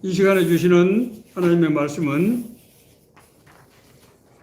이 시간에 주시는 하나님의 말씀은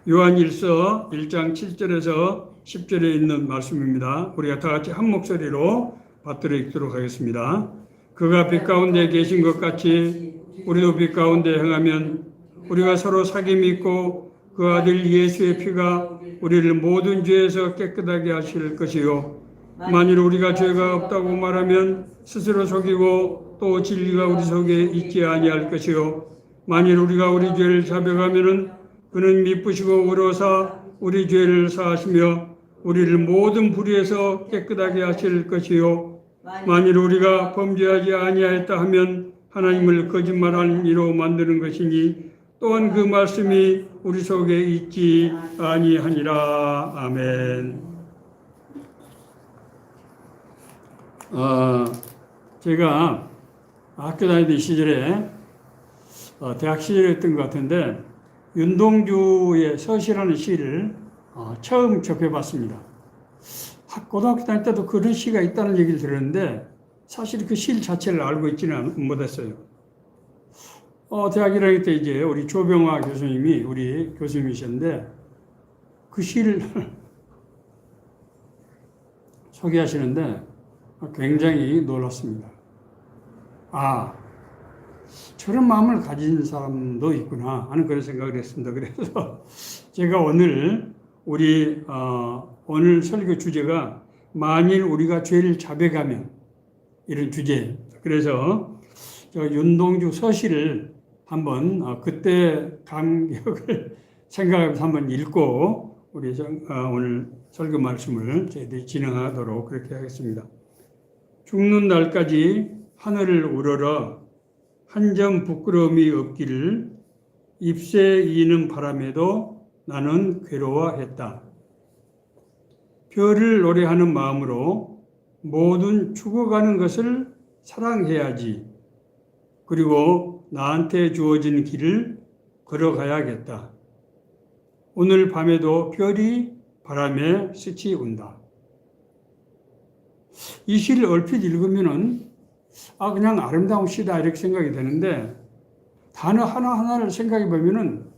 요한일서 1장 7절에서 10절에 있는 말씀입니다. 우리가 다 같이 한 목소리로 받들어 읽도록 하겠습니다. 그가 빛 가운데 계신 것 같이 우리도 빛 가운데 행하면 우리가 서로 사귐이 있고 그 아들 예수의 피가 우리를 모든 죄에서 깨끗하게 하실 것이요, 만일 우리가 죄가 없다고 말하면 스스로 속이고 또 진리가 우리 속에 있지 아니할 것이요, 만일 우리가 우리 죄를 자백하면은 그는 미쁘시고 의로사 우리 죄를 사하시며 우리를 모든 불의에서 깨끗하게 하실 것이요, 만일 우리가 범죄하지 아니하였다 하면 하나님을 거짓말하는 이로 만드는 것이니 또한 그 말씀이 우리 속에 있지 아니하니라. 아멘. 제가 학교 다니던 시절에 대학 시절에 했던 것 같은데 윤동주의 서시라는 시를 처음 접해봤습니다. 고등학교 다닐 때도 그런 시가 있다는 얘기를 들었는데 사실 그 시 자체를 알고 있지는 못했어요. 대학 1학년 때 이제 우리 조병화 교수님이 우리 교수님이셨는데 그 시를 소개하시는데 굉장히 놀랐습니다. 저런 마음을 가진 사람도 있구나 하는 그런 생각을 했습니다. 그래서 제가 오늘 오늘 설교 주제가 만일 우리가 죄를 자백하면 이런 주제예요. 그래서 저 윤동주 서시를 한번 그때 감격을 생각하면서 한번 읽고 우리 오늘 설교 말씀을 저희들이 진행하도록 그렇게 하겠습니다. 죽는 날까지 하늘을 우러러 한 점 부끄러움이 없기를 잎새 이는 바람에도 나는 괴로워했다. 별을 노래하는 마음으로 모든 죽어가는 것을 사랑해야지. 그리고 나한테 주어진 길을 걸어가야겠다. 오늘 밤에도 별이 바람에 스치 온다. 이 시를 얼핏 읽으면은 그냥 아름다운 시다 이렇게 생각이 되는데 단어 하나하나를 생각해 보면은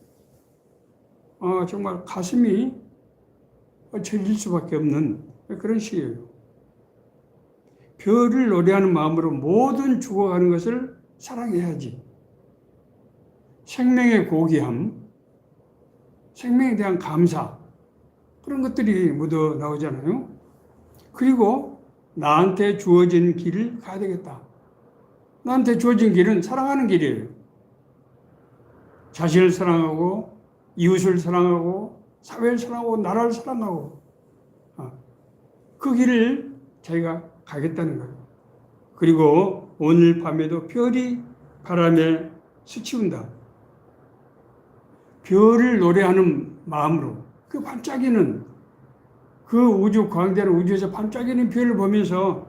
정말 가슴이 저릴 수밖에 없는 그런 시예요. 별을 노래하는 마음으로 모든 죽어가는 것을 사랑해야지. 생명의 고귀함, 생명에 대한 감사, 그런 것들이 묻어 나오잖아요. 그리고 나한테 주어진 길을 가야 되겠다. 나한테 주어진 길은 사랑하는 길이에요. 자신을 사랑하고 이웃을 사랑하고 사회를 사랑하고 나라를 사랑하고 그 길을 자기가 가겠다는 거예요. 그리고 오늘 밤에도 별이 바람에 스치운다. 별을 노래하는 마음으로 그 반짝이는 그 우주 광대한 우주에서 반짝이는 별을 보면서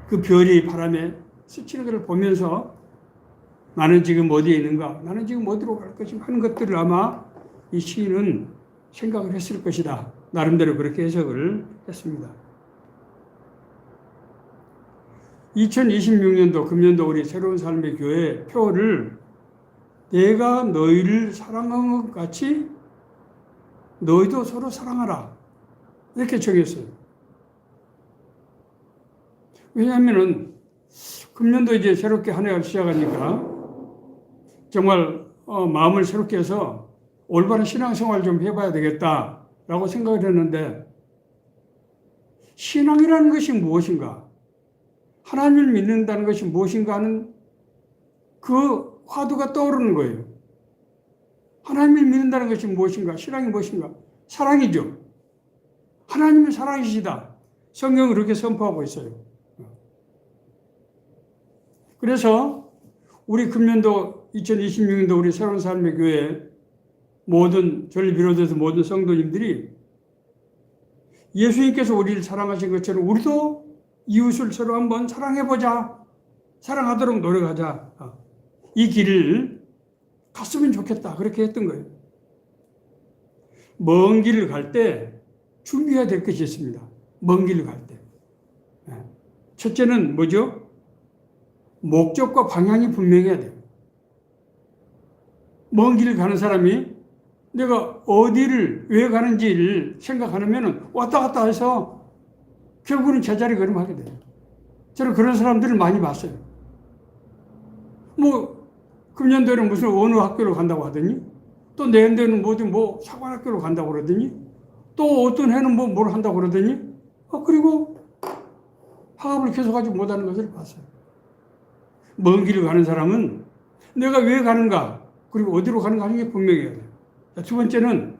그 별이 바람에 스치는 것을 보면서 나는 지금 어디에 있는가? 나는 지금 어디로 갈 것인가? 하는 것들을 아마 이 시인은 생각을 했을 것이다. 나름대로 그렇게 해석을 했습니다. 2026년도 금년도 우리 새로운 삶의 교회 표를 내가 너희를 사랑한 것 같이 너희도 서로 사랑하라. 이렇게 정했어요. 왜냐하면은 금년도 이제 새롭게 한 해를 시작하니까 정말 마음을 새롭게 해서 올바른 신앙생활 좀 해봐야 되겠다라고 생각을 했는데 신앙이라는 것이 무엇인가? 하나님을 믿는다는 것이 무엇인가 하는 그 화두가 떠오르는 거예요. 하나님을 믿는다는 것이 무엇인가? 신앙이 무엇인가? 사랑이죠. 하나님은 사랑이시다. 성경은 그렇게 선포하고 있어요. 그래서 우리 금년도 2026년도 우리 새로운 삶의 교회 모든 저를 비롯해서 모든 성도님들이 예수님께서 우리를 사랑하신 것처럼 우리도 이웃을 서로 한번 사랑해보자. 사랑하도록 노력하자. 이 길을 갔으면 좋겠다. 그렇게 했던 거예요. 먼 길을 갈 때 준비해야 될 것이 있습니다. 먼 길을 갈 때. 첫째는 뭐죠? 목적과 방향이 분명해야 돼요. 먼 길 가는 사람이 내가 어디를 왜 가는지를 생각 안 하면 왔다 갔다 해서 결국은 제자리 걸음하게 돼요. 저는 그런 사람들을 많이 봤어요. 뭐 금년도에는 무슨 어느 학교로 간다고 하더니 또 내년도에는 뭐 사관학교로 간다고 그러더니 또 어떤 해는 뭘 한다고 그러더니 그리고 학업을 계속하지 못하는 것을 봤어요. 먼 길을 가는 사람은 내가 왜 가는가 그리고 어디로 가는가 하는 게 분명해야 돼요. 두 번째는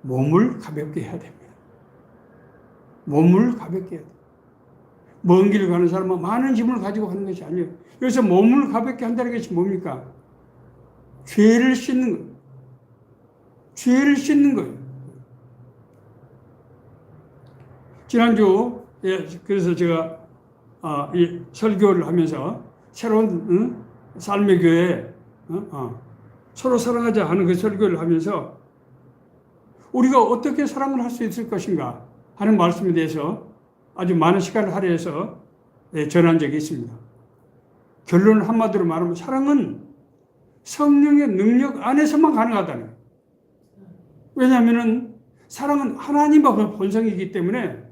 몸을 가볍게 해야 됩니다. 몸을 가볍게 해야 돼요. 먼 길을 가는 사람은 많은 짐을 가지고 가는 것이 아니에요. 여기서 몸을 가볍게 한다는 것이 뭡니까? 죄를 씻는 거예요. 죄를 씻는 거예요. 지난주 그래서 제가 이 설교를 하면서 새로운 삶의 교회 서로 사랑하자 하는 그 설교를 하면서 우리가 어떻게 사랑을 할 수 있을 것인가 하는 말씀에 대해서 아주 많은 시간을 할애해서 전한 적이 있습니다. 결론을 한마디로 말하면 사랑은 성령의 능력 안에서만 가능하다는 거예요. 왜냐하면 사랑은 하나님의 본성이기 때문에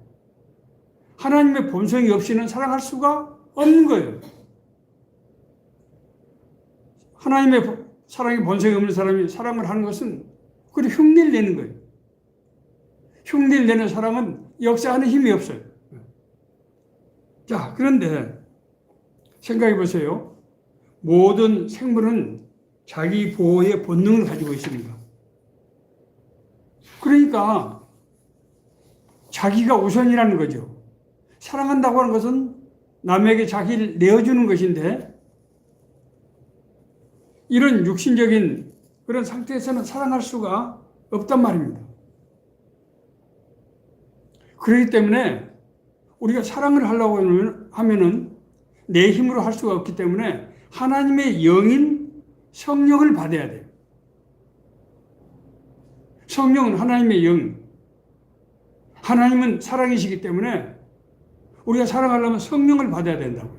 하나님의 본성이 없이는 사랑할 수가 없는 거예요. 하나님의 사랑의 본성이 없는 사람이 사랑을 하는 것은 그리 흉내를 내는 거예요. 흉내를 내는 사람은 역사하는 힘이 없어요. 자, 그런데 생각해 보세요. 모든 생물은 자기 보호의 본능을 가지고 있습니다. 그러니까 자기가 우선이라는 거죠. 사랑한다고 하는 것은 남에게 자기를 내어주는 것인데 이런 육신적인 그런 상태에서는 사랑할 수가 없단 말입니다. 그렇기 때문에 우리가 사랑을 하려고 하면은 내 힘으로 할 수가 없기 때문에 하나님의 영인 성령을 받아야 돼요. 성령은 하나님의 영. 하나님은 사랑이시기 때문에 우리가 사랑하려면 성령을 받아야 된다고.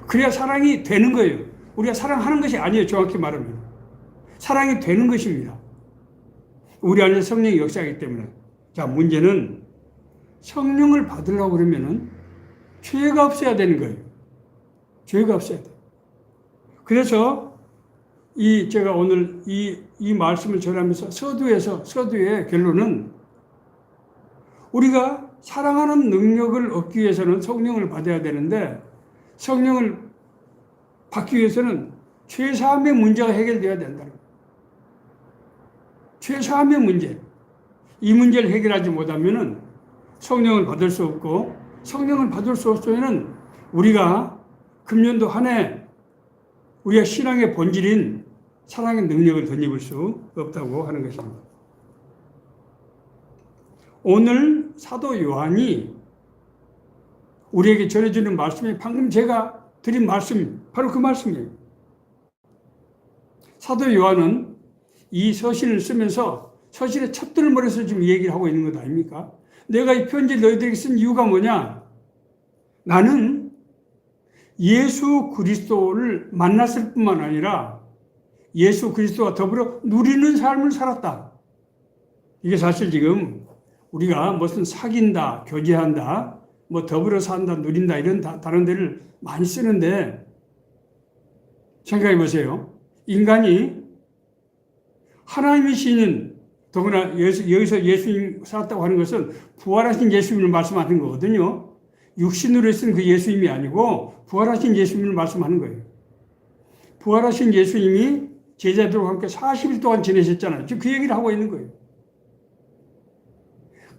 그래야 사랑이 되는 거예요. 우리가 사랑하는 것이 아니에요. 정확히 말하면. 사랑이 되는 것입니다. 우리 안에 성령이 역사하기 때문에. 자, 문제는 성령을 받으려고 그러면은 죄가 없어야 되는 거예요. 죄가 없어야 돼요. 그래서 제가 오늘 이 말씀을 전하면서 서두의 결론은 우리가 사랑하는 능력을 얻기 위해서는 성령을 받아야 되는데 성령을 받기 위해서는 죄사함의 문제가 해결돼야 된다는 거예요. 죄사함의 문제. 이 문제를 해결하지 못하면은 성령을 받을 수 없고 성령을 받을 수 없으면은 우리가 금년도 한 해 우리가 신앙의 본질인 사랑의 능력을 덧입을 수 없다고 하는 것입니다. 오늘 사도 요한이 우리에게 전해주는 말씀이 방금 제가 드린 말씀, 바로 그 말씀이에요. 사도 요한은 이 서신을 쓰면서 서신의 첫들머리에서 지금 얘기를 하고 있는 것 아닙니까? 내가 이 편지를 너희들에게 쓴 이유가 뭐냐? 나는 예수 그리스도를 만났을 뿐만 아니라 예수 그리스도와 더불어 누리는 삶을 살았다. 이게 사실 지금 우리가 무슨 사귄다, 교제한다, 뭐 더불어 산다, 누린다 이런 단어들을 많이 쓰는데 생각해 보세요. 인간이 하나님이시는 더구나 여기서 예수님 살았다고 하는 것은 부활하신 예수님을 말씀하는 거거든요. 육신으로 쓴 그 예수님이 아니고 부활하신 예수님을 말씀하는 거예요. 부활하신 예수님이 제자들과 함께 40일 동안 지내셨잖아요. 지금 그 얘기를 하고 있는 거예요.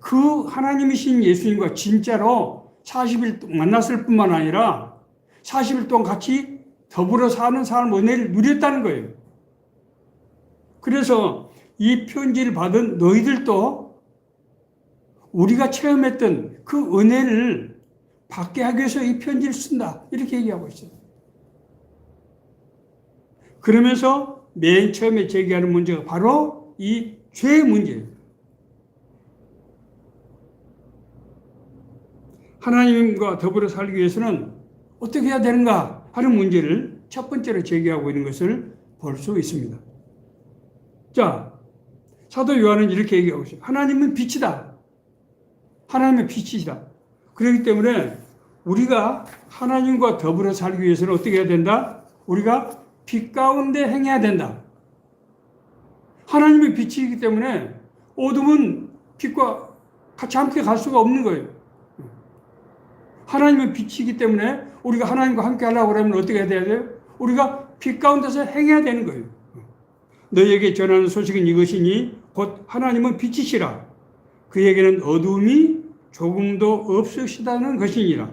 그 하나님이신 예수님과 진짜로 40일 만났을 뿐만 아니라 40일 동안 같이 더불어 사는 삶 은혜를 누렸다는 거예요. 그래서 이 편지를 받은 너희들도 우리가 체험했던 그 은혜를 받게 하기 위해서 이 편지를 쓴다. 이렇게 얘기하고 있어요. 그러면서 맨 처음에 제기하는 문제가 바로 이 죄의 문제예요. 하나님과 더불어 살기 위해서는 어떻게 해야 되는가 하는 문제를 첫 번째로 제기하고 있는 것을 볼 수 있습니다. 자, 사도 요한은 이렇게 얘기하고 있어요. 하나님은 빛이다. 하나님의 빛이시다. 그렇기 때문에 우리가 하나님과 더불어 살기 위해서는 어떻게 해야 된다? 우리가 빛 가운데 행해야 된다. 하나님의 빛이기 때문에 어둠은 빛과 같이 함께 갈 수가 없는 거예요. 하나님의 빛이기 때문에 우리가 하나님과 함께 하려고 하면 어떻게 해야 돼요? 우리가 빛 가운데서 행해야 되는 거예요. 너희에게 전하는 소식은 이것이니 곧 하나님은 빛이시라. 그에게는 어둠이 조금도 없으시다는 것이니라.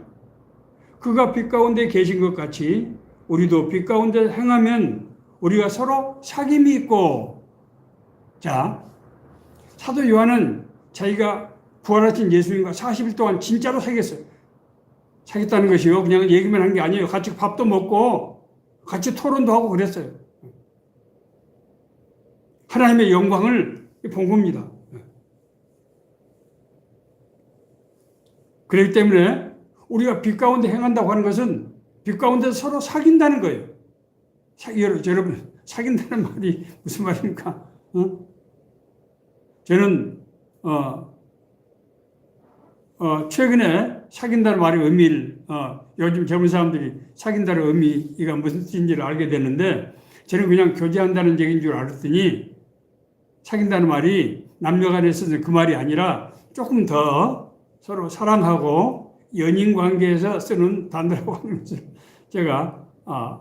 그가 빛 가운데 계신 것 같이 우리도 빛 가운데 행하면 우리가 서로 사귐이 있고. 자, 사도 요한은 자기가 부활하신 예수님과 40일 동안 진짜로 사귀었어요. 사귀었다는 것이요, 그냥 얘기만 한 게 아니에요. 같이 밥도 먹고 같이 토론도 하고 그랬어요. 하나님의 영광을 본 겁니다. 그렇기 때문에 우리가 빛 가운데 행한다고 하는 것은 빛 가운데 서로 사귄다는 거예요. 여러분, 사귄다는 말이 무슨 말입니까? 저는 최근에 사귄다는 말의 의미를 요즘 젊은 사람들이 사귄다는 의미가 무슨 뜻인지를 알게 됐는데, 저는 그냥 교제한다는 얘기인 줄 알았더니 사귄다는 말이 남녀간에 쓰는 그 말이 아니라 조금 더 서로 사랑하고 연인 관계에서 쓰는 단어라고 하는 것을 제가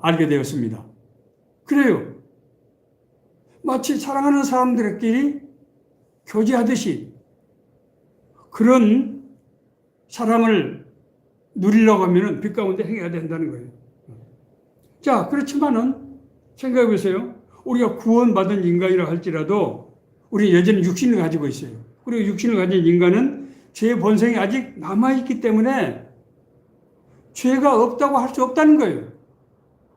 알게 되었습니다. 그래요. 마치 사랑하는 사람들끼리 교제하듯이 그런 사랑을 누리려고 하면 빛 가운데 행해야 된다는 거예요. 자, 그렇지만은 생각해 보세요. 우리가 구원받은 인간이라 할지라도 우리 여전히 육신을 가지고 있어요. 그리고 육신을 가진 인간은 죄의 본성이 아직 남아있기 때문에 죄가 없다고 할 수 없다는 거예요.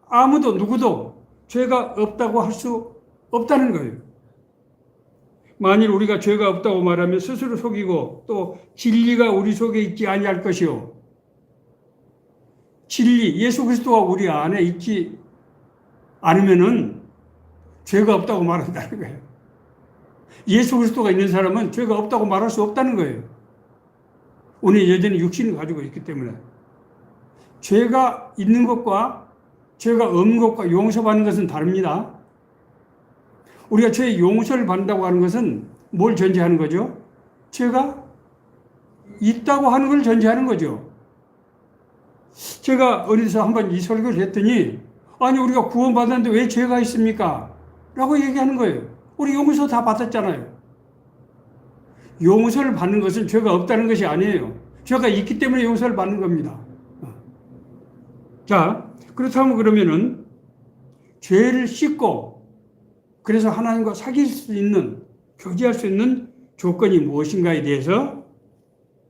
아무도 누구도 죄가 없다고 할 수 없다는 거예요. 만일 우리가 죄가 없다고 말하면 스스로 속이고 또 진리가 우리 속에 있지 아니할 것이요. 진리, 예수 그리스도가 우리 안에 있지 않으면은 죄가 없다고 말한다는 거예요. 예수 그리스도가 있는 사람은 죄가 없다고 말할 수 없다는 거예요. 우리 여전히 육신을 가지고 있기 때문에. 죄가 있는 것과 죄가 없는 것과 용서받는 것은 다릅니다. 우리가 죄의 용서를 받는다고 하는 것은 뭘 전제하는 거죠? 죄가 있다고 하는 걸 전제하는 거죠. 제가 어디서 한번 이 설교를 했더니, 아니 우리가 구원받았는데 왜 죄가 있습니까? 라고 얘기하는 거예요. 우리 용서 다 받았잖아요. 용서를 받는 것은 죄가 없다는 것이 아니에요. 죄가 있기 때문에 용서를 받는 겁니다. 자, 그렇다면 그러면은 죄를 씻고 그래서 하나님과 사귈 수 있는, 교제할 수 있는 조건이 무엇인가에 대해서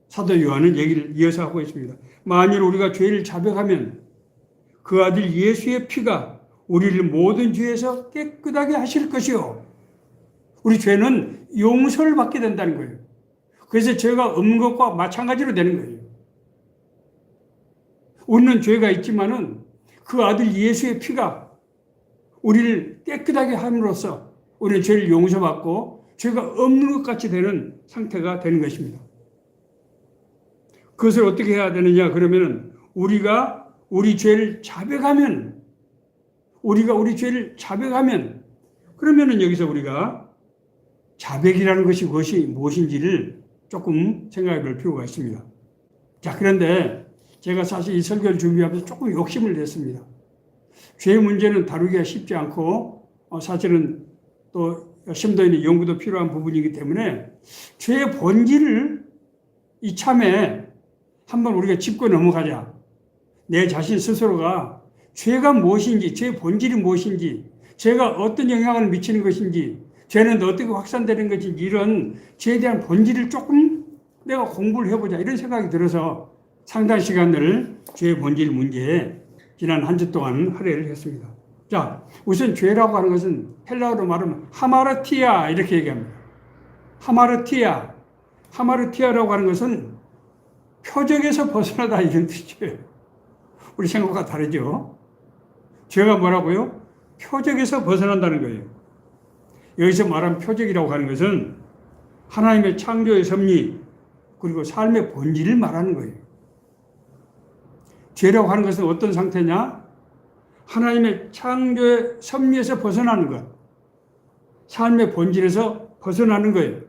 사도 요한은 얘기를 이어서 하고 있습니다. 만일 우리가 죄를 자백하면 그 아들 예수의 피가 우리를 모든 죄에서 깨끗하게 하실 것이요. 우리 죄는 용서를 받게 된다는 거예요. 그래서 죄가 없는 것과 마찬가지로 되는 거예요. 우리는 죄가 있지만은 그 아들 예수의 피가 우리를 깨끗하게 함으로써 우리는 죄를 용서받고 죄가 없는 것 같이 되는 상태가 되는 것입니다. 그것을 어떻게 해야 되느냐 그러면은 우리가 우리 죄를 자백하면, 우리가 우리 죄를 자백하면, 그러면은 여기서 우리가 자백이라는 것이 무엇인지를 조금 생각해 볼 필요가 있습니다. 자, 그런데 제가 사실 이 설교를 준비하면서 조금 욕심을 냈습니다. 죄의 문제는 다루기가 쉽지 않고 사실은 또 심도 있는 연구도 필요한 부분이기 때문에 죄의 본질을 이참에 한번 우리가 짚고 넘어가자. 내 자신 스스로가 죄가 무엇인지, 죄의 본질이 무엇인지, 죄가 어떤 영향을 미치는 것인지, 죄는 어떻게 확산되는 것인지, 이런 죄에 대한 본질을 조금 내가 공부를 해보자, 이런 생각이 들어서 상당 시간을 죄의 본질 문제에 지난 한 주 동안 할애를 했습니다. 자, 우선 죄라고 하는 것은 헬라어로 말하면 하마르티아 이렇게 얘기합니다. 하마르티아라고 하는 것은 표적에서 벗어나다 이런 뜻이에요. 우리 생각과 다르죠. 죄가 뭐라고요? 표적에서 벗어난다는 거예요. 여기서 말한 표적이라고 하는 것은 하나님의 창조의 섭리 그리고 삶의 본질을 말하는 거예요. 죄라고 하는 것은 어떤 상태냐? 하나님의 창조의 섭리에서 벗어나는 것. 삶의 본질에서 벗어나는 거예요.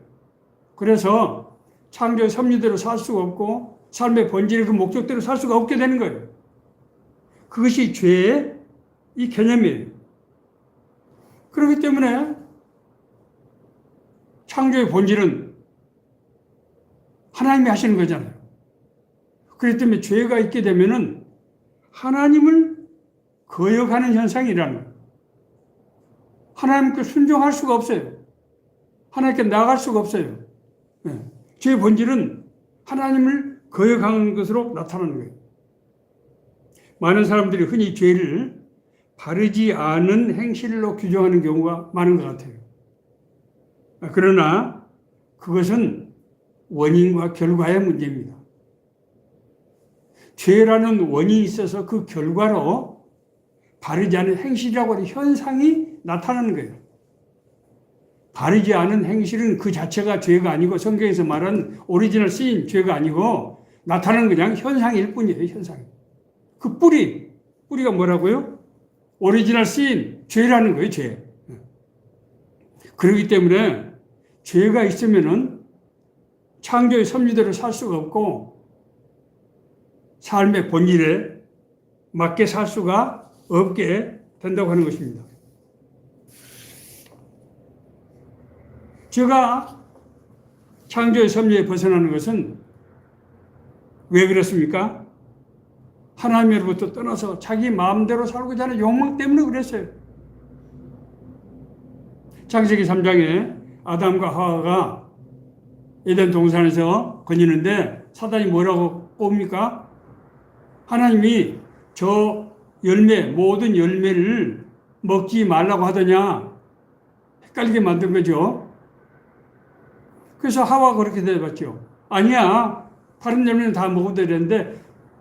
그래서 창조의 섭리대로 살 수가 없고 삶의 본질의 그 목적대로 살 수가 없게 되는 거예요. 그것이 죄의 이 개념이에요. 그렇기 때문에 창조의 본질은 하나님이 하시는 거잖아요. 그렇기 때문에 죄가 있게 되면은 하나님을 거역하는 현상이라는 거예요. 하나님께 순종할 수가 없어요. 하나님께 나아갈 수가 없어요. 네. 죄의 본질은 하나님을 거역하는 것으로 나타나는 거예요. 많은 사람들이 흔히 죄를 바르지 않은 행실로 규정하는 경우가 많은 것 같아요. 그러나 그것은 원인과 결과의 문제입니다. 죄라는 원인이 있어서 그 결과로 바르지 않은 행실이라고 하는 현상이 나타나는 거예요. 바르지 않은 행실은 그 자체가 죄가 아니고 성경에서 말하는 오리지널 씬 죄가 아니고 나타나는 그냥 현상일 뿐이에요. 현상. 그 뿌리가 뭐라고요? 오리지널 씬 죄라는 거예요. 죄. 그렇기 때문에 죄가 있으면은 창조의 섭리대로 살 수가 없고 삶의 본질에 맞게 살 수가 없게 된다고 하는 것입니다. 제가 창조의 섭리에 벗어나는 것은 왜 그렇습니까? 하나님으로부터 떠나서 자기 마음대로 살고자 하는 욕망 때문에 그랬어요. 창세기 3장에 아담과 하와가 에덴 동산에서 거니는데 사단이 뭐라고 꼽니까? 하나님이 저 열매, 모든 열매를 먹지 말라고 하더냐? 헷갈리게 만든 거죠. 그래서 하와가 그렇게 대답했죠. 아니야. 다른 열매는 다 먹어도 되는데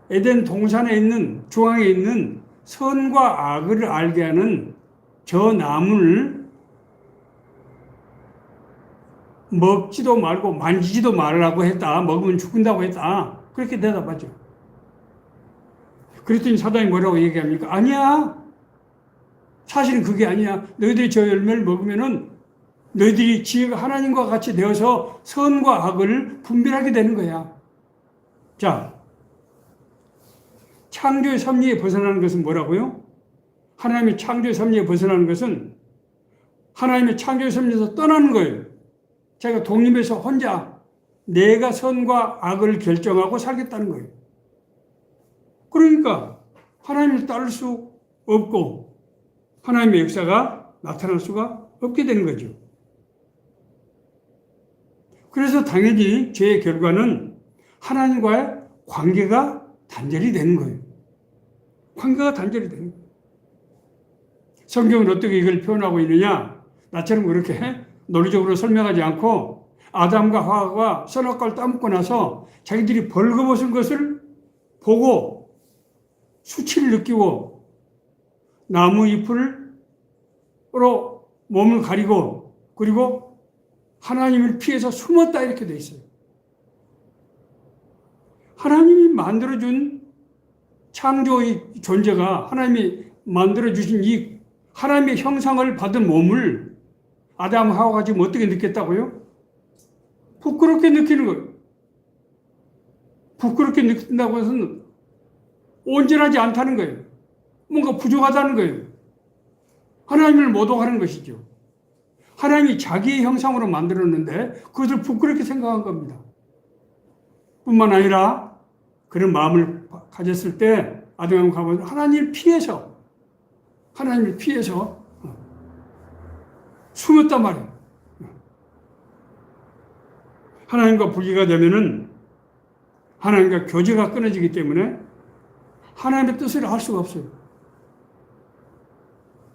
에덴 동산에 있는, 중앙에 있는 선과 악을 알게 하는 저 나무를 먹지도 말고 만지지도 말라고 했다. 먹으면 죽는다고 했다. 그렇게 대답하죠. 그랬더니 사단이 뭐라고 얘기합니까? 아니야. 사실은 그게 아니야. 너희들이 저 열매를 먹으면은 너희들이 지혜가 하나님과 같이 되어서 선과 악을 분별하게 되는 거야. 자, 창조의 섭리에 벗어나는 것은 뭐라고요? 하나님의 창조의 섭리에 벗어나는 것은 하나님의 창조의 섭리에서 떠나는 거예요. 제가 독립해서 혼자 내가 선과 악을 결정하고 살겠다는 거예요. 그러니까 하나님을 따를 수 없고 하나님의 역사가 나타날 수가 없게 되는 거죠. 그래서 당연히 죄의 결과는 하나님과의 관계가 단절이 되는 거예요. 관계가 단절이 되는 거예요. 성경은 어떻게 이걸 표현하고 있느냐? 나처럼 그렇게 논리적으로 설명하지 않고 아담과 하와가 선악과를 따먹고 나서 자기들이 벌거벗은 것을 보고 수치를 느끼고 나무 잎으로 몸을 가리고 그리고 하나님을 피해서 숨었다 이렇게 돼 있어요. 하나님이 만들어준 창조의 존재가 하나님이 만들어주신 이 하나님의 형상을 받은 몸을 아담 하와가 지금 어떻게 느꼈다고요? 부끄럽게 느끼는 거예요. 부끄럽게 느낀다고 해서는 온전하지 않다는 거예요. 뭔가 부족하다는 거예요. 하나님을 모독하는 것이죠. 하나님이 자기의 형상으로 만들었는데 그것을 부끄럽게 생각한 겁니다. 뿐만 아니라 그런 마음을 가졌을 때 아담과 하와는 하나님을 피해서 숨었단 말이에요. 하나님과 분리가 되면은 하나님과 교제가 끊어지기 때문에 하나님의 뜻을 알 수가 없어요.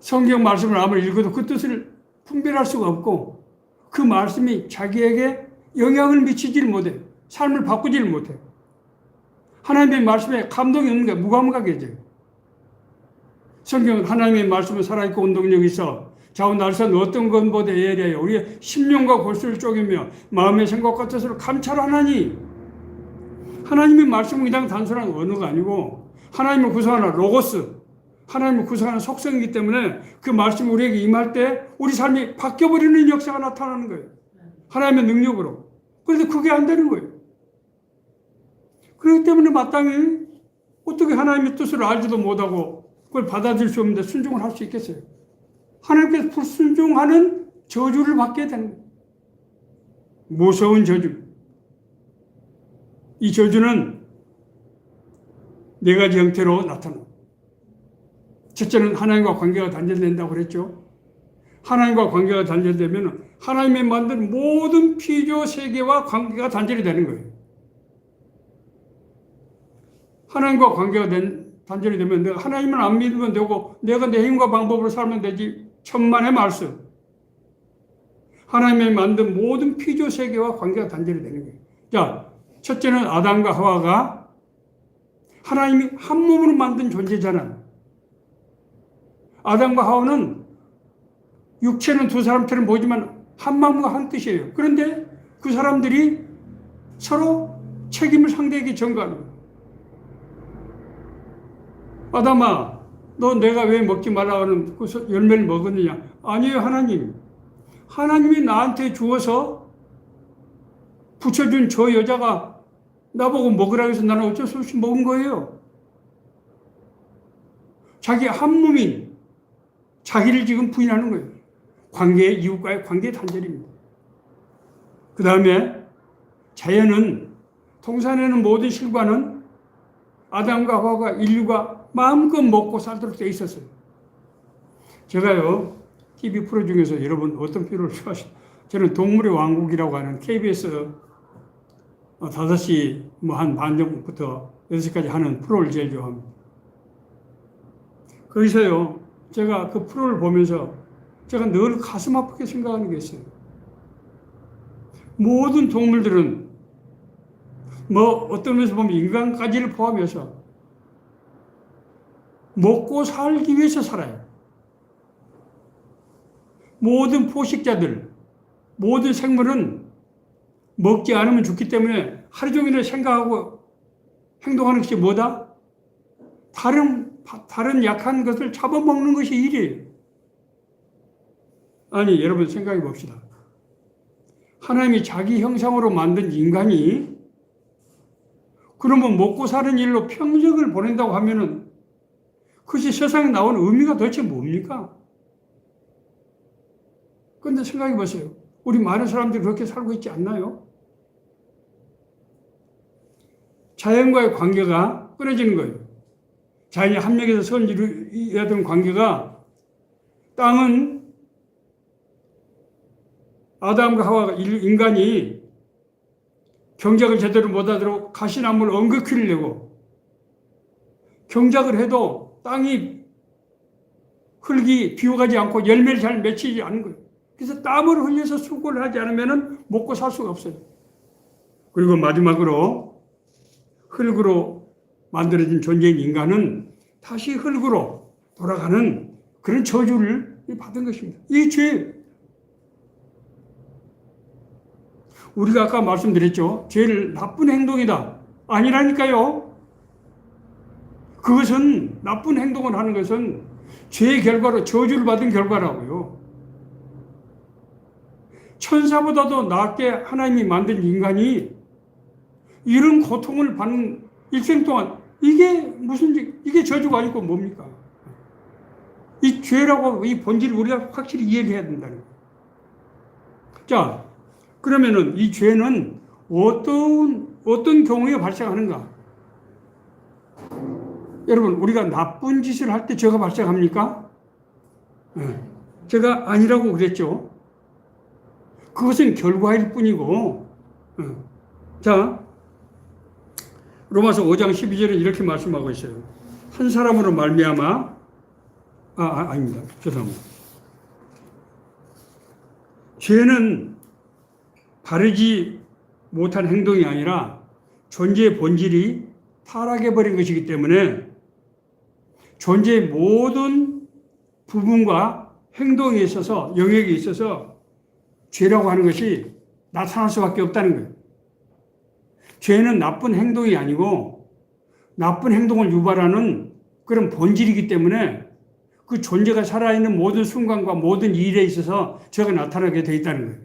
성경 말씀을 아무리 읽어도 그 뜻을 분별할 수가 없고 그 말씀이 자기에게 영향을 미치지를 못해요. 삶을 바꾸지를 못해요. 하나님의 말씀에 감동이 없는 게 무감각해져요. 성경은 하나님의 말씀은 살아있고 운동력이 있어 좌우 날선 어떤 것보다 예리하여 우리의 심령과 골수를 쪼개며 마음의 생각과 뜻을 감찰하나니. 하나님의 말씀은 그냥 단순한 언어가 아니고 하나님을 구성하는 로고스, 하나님을 구성하는 속성이기 때문에 그 말씀이 우리에게 임할 때 우리 삶이 바뀌어버리는 역사가 나타나는 거예요. 하나님의 능력으로. 그런데 그게 안 되는 거예요. 그렇기 때문에 마땅히 어떻게 하나님의 뜻을 알지도 못하고 그걸 받아들일 수 없는데 순종을 할 수 있겠어요? 하나님께서 불순종하는 저주를 받게 되는 거예요. 무서운 저주. 이 저주는 네 가지 형태로 나타납니다. 첫째는 하나님과 관계가 단절된다고 그랬죠. 하나님과 관계가 단절되면 하나님이 만든 모든 피조 세계와 관계가 단절이 되는 거예요. 하나님과 관계가 단절이 되면 내가 하나님을 안 믿으면 되고 내가 내 힘과 방법으로 살면 되지. 천만의 말씀. 하나님이 만든 모든 피조 세계와 관계가 단절이 되는 거예요. 자, 첫째는 아담과 하와가 하나님이 한 몸으로 만든 존재잖아요. 아담과 하와는 육체는 두 사람처럼 보이지만 한 마음과 한 뜻이에요. 그런데 그 사람들이 서로 책임을 상대에게 전가하는 거예요. 아담아, 너 내가 왜 먹지 말라고 하는 그 열매를 먹었느냐? 아니에요, 하나님. 하나님이 나한테 주어서 붙여준 저 여자가 나보고 먹으라고 해서 나는 어쩔 수 없이 먹은 거예요. 자기 한 몸인 자기를 지금 부인하는 거예요. 관계의 이웃과의 관계의 단절입니다. 그 다음에 자연은 동산에는 모든 실과는 아담과 하와가 인류가 마음껏 먹고 살도록 돼 있었어요. 제가요 TV 프로 중에서 여러분 어떤 프로를 좋아하시죠? 저는 동물의 왕국이라고 하는 KBS 5시 한 반 정도부터 6시까지 하는 프로를 제일 좋아합니다. 거기서요 제가 그 프로를 보면서 제가 늘 가슴 아프게 생각하는 게 있어요. 모든 동물들은 어떤 면에서 보면 인간까지를 포함해서 먹고 살기 위해서 살아요. 모든 포식자들, 모든 생물은 먹지 않으면 죽기 때문에 하루 종일 생각하고 행동하는 것이 뭐다? 다른 약한 것을 잡아먹는 것이 일이에요. 아니, 여러분 생각해 봅시다. 하나님이 자기 형상으로 만든 인간이 그러면 먹고 사는 일로 평생을 보낸다고 하면은 그것이 세상에 나온 의미가 도대체 뭡니까? 그런데 생각해 보세요. 우리 많은 사람들이 그렇게 살고 있지 않나요? 자연과의 관계가 끊어지는 거예요. 자연이 합력해서 선이루어야 되는 관계가 땅은 아담과 하와가 인간이 경작을 제대로 못하도록 가시나무를 엉극히를 내고 경작을 해도 땅이 흙이 비워가지 않고 열매를 잘 맺히지 않는 거예요. 그래서 땀을 흘려서 수고를 하지 않으면 먹고 살 수가 없어요. 그리고 마지막으로 흙으로 만들어진 존재인 인간은 다시 흙으로 돌아가는 그런 저주를 받은 것입니다. 이 죄, 우리가 아까 말씀드렸죠. 죄를 나쁜 행동이다. 아니라니까요. 그것은 나쁜 행동을 하는 것은 죄의 결과로 저주를 받은 결과라고요. 천사보다도 낮게 하나님이 만든 인간이 이런 고통을 받는 일생 동안 이게 저주가 아니고 뭡니까? 이 죄라고 이 본질을 우리가 확실히 이해해야 된다는 거예요. 자, 그러면은 이 죄는 어떤 경우에 발생하는가? 여러분, 우리가 나쁜 짓을 할 때 죄가 발생합니까? 제가 아니라고 그랬죠. 그것은 결과일 뿐이고, 자, 로마서 5장 12절에 이렇게 말씀하고 있어요. 한 사람으로 말미암아, 아닙니다. 죄송합니다. 죄는 바르지 못한 행동이 아니라 존재의 본질이 타락해버린 것이기 때문에 존재의 모든 부분과 행동에 있어서, 영역에 있어서 죄라고 하는 것이 나타날 수밖에 없다는 거예요. 죄는 나쁜 행동이 아니고 나쁜 행동을 유발하는 그런 본질이기 때문에 그 존재가 살아있는 모든 순간과 모든 일에 있어서 죄가 나타나게 되어 있다는 거예요.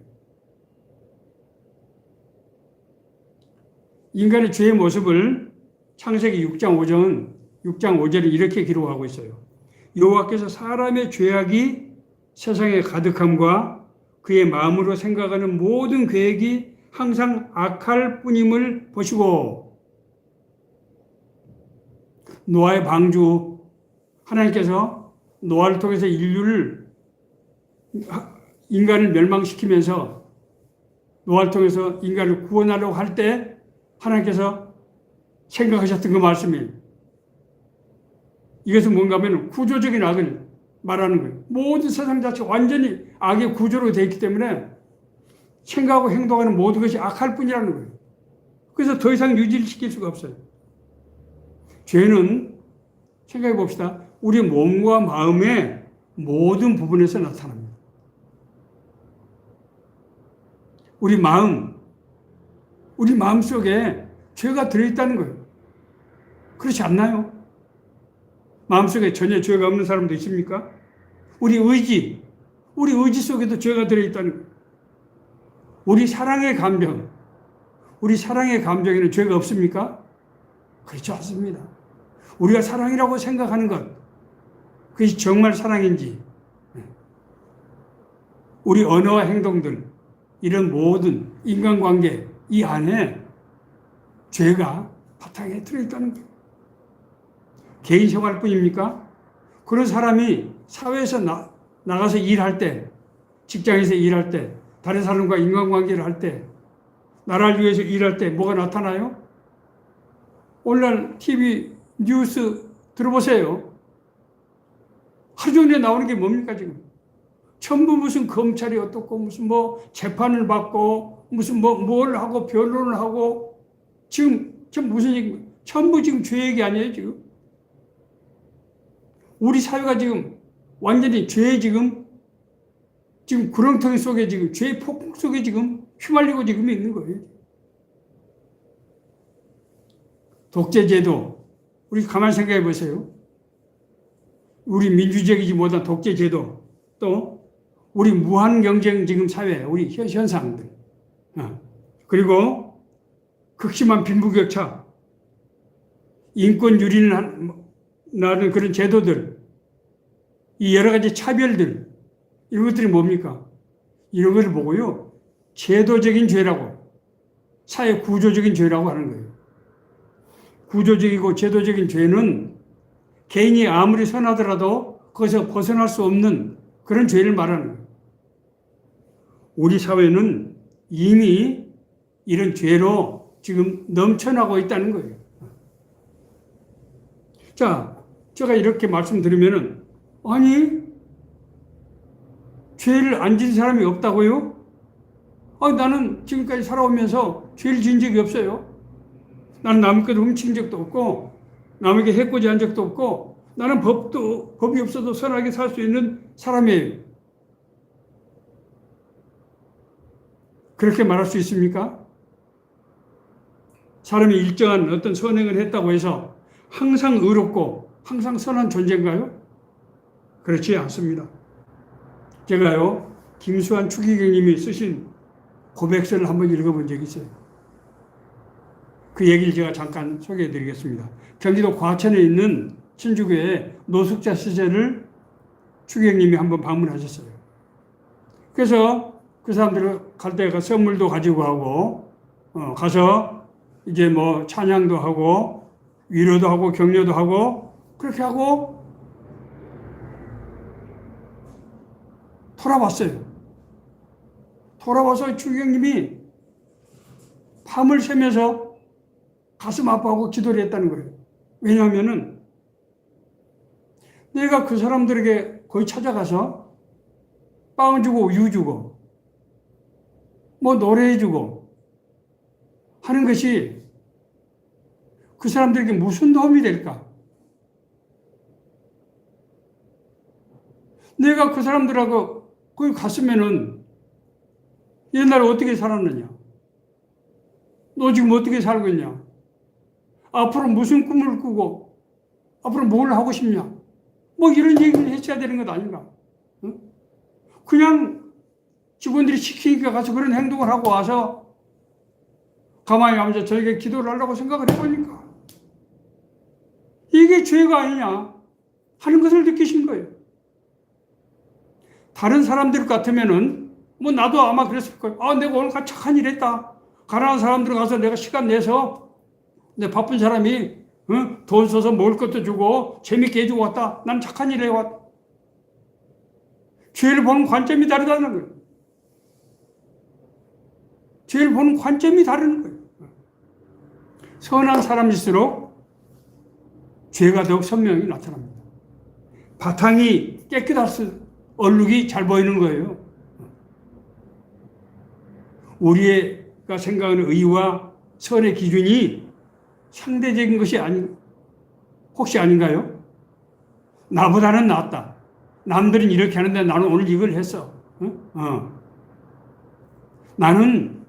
인간의 죄의 모습을 창세기 6장 5절은 이렇게 기록하고 있어요. 여호와께서 사람의 죄악이 세상에 가득함과 그의 마음으로 생각하는 모든 계획이 항상 악할 뿐임을 보시고, 노아의 방주, 하나님께서 노아를 통해서 인간을 멸망시키면서 노아를 통해서 인간을 구원하려고 할 때 하나님께서 생각하셨던 그 말씀이에요. 이것은 뭔가 하면 구조적인 악을 말하는 거예요. 모든 세상 자체가 완전히 악의 구조로 되어 있기 때문에 생각하고 행동하는 모든 것이 악할 뿐이라는 거예요. 그래서 더 이상 유지를 시킬 수가 없어요. 죄는 생각해 봅시다. 우리 몸과 마음의 모든 부분에서 나타납니다. 우리 마음 속에 죄가 들어있다는 거예요. 그렇지 않나요? 마음속에 전혀 죄가 없는 사람도 있습니까? 우리 의지 속에도 죄가 들어있다는 거예요. 우리 사랑의 감정에는 죄가 없습니까? 그렇지 않습니다. 우리가 사랑이라고 생각하는 것, 그것이 정말 사랑인지, 우리 언어와 행동들, 이런 모든 인간관계, 이 안에 죄가 바탕에 들어있다는 거예요. 개인 생활뿐입니까? 그런 사람이 사회에서 나가서 일할 때, 직장에서 일할 때, 다른 사람과 인간관계를 할 때, 나라를 위해서 일할 때 뭐가 나타나요? 오늘날 TV 뉴스 들어보세요. 하루 종일 나오는 게 뭡니까 지금? 전부 무슨 검찰이 어떻고 무슨 재판을 받고 무슨 뭘 하고 변론을 하고 지금 무슨 얘기, 전부 지금 죄 얘기 아니에요 지금? 우리 사회가 지금 완전히 죄에 지금 구렁텅이 속에 지금 죄의 폭풍 속에 지금 휘말리고 지금 있는 거예요. 독재제도, 우리 가만히 생각해 보세요. 우리 민주적이지 못한 독재제도, 또 우리 무한 경쟁 지금 사회, 우리 현상들, 그리고 극심한 빈부격차, 인권 유린을 나는 그런 제도들, 이 여러 가지 차별들, 이런 것들이 뭡니까? 이런 것을 보고요, 제도적인 죄라고, 사회 구조적인 죄라고 하는 거예요. 구조적이고 제도적인 죄는 개인이 아무리 선하더라도 거기서 벗어날 수 없는 그런 죄를 말하는 거예요. 우리 사회는 이미 이런 죄로 지금 넘쳐나고 있다는 거예요. 자, 제가 이렇게 말씀드리면은, 아니, 죄를 안 진 사람이 없다고요? 나는 지금까지 살아오면서 죄를 진 적이 없어요. 나는 남의 것을 훔친 적도 없고, 남에게 해코지 한 적도 없고, 나는 법이 없어도 선하게 살 수 있는 사람이에요. 그렇게 말할 수 있습니까? 사람이 일정한 어떤 선행을 했다고 해서 항상 의롭고 항상 선한 존재인가요? 그렇지 않습니다. 제가요, 김수환 추기경님이 쓰신 고백서를 한번 읽어본 적이 있어요. 그 얘기를 제가 잠깐 소개해 드리겠습니다. 경기도 과천에 있는 신주교회 노숙자 시설을 추기경님이 한번 방문하셨어요. 그래서 그 사람들 갈 때 선물도 가지고 하고, 가서 이제 찬양도 하고, 위로도 하고, 격려도 하고, 그렇게 하고, 돌아왔어요. 돌아와서 추기경님이 밤을 새면서 가슴 아파하고 기도를 했다는 거예요. 왜냐하면은 내가 그 사람들에게 거의 찾아가서 빵 주고 우유 주고 노래해 주고 하는 것이 그 사람들에게 무슨 도움이 될까? 내가 그 사람들하고 거기 갔으면은 옛날에 어떻게 살았느냐? 너 지금 어떻게 살고 있냐? 앞으로 무슨 꿈을 꾸고 앞으로 뭘 하고 싶냐? 뭐 이런 얘기를 했어야 되는 것 아닌가? 응? 그냥 직원들이 시키니까 가서 그런 행동을 하고 와서 가만히 앉아 저에게 기도를 하려고 생각을 해보니까 이게 죄가 아니냐 하는 것을 느끼신 거예요. 다른 사람들 같으면은 뭐 나도 아마 그랬을 거예요. 아, 내가 오늘 착한 일 했다. 가난한 사람들 가서 내가 시간 내서 내 바쁜 사람이 돈 써서 먹을 것도 주고 재밌게 해주고 왔다. 난 착한 일 해왔다. 죄를 보는 관점이 다르다는 거예요. 죄를 보는 관점이 다른 거예요. 선한 사람일수록 죄가 더욱 선명히 나타납니다. 바탕이 깨끗할수록 얼룩이 잘 보이는 거예요. 우리가 생각하는 의와 선의 기준이 상대적인 것이 혹시 아닌가요? 나보다는 낫다. 남들은 이렇게 하는데 나는 오늘 이걸 했어. 나는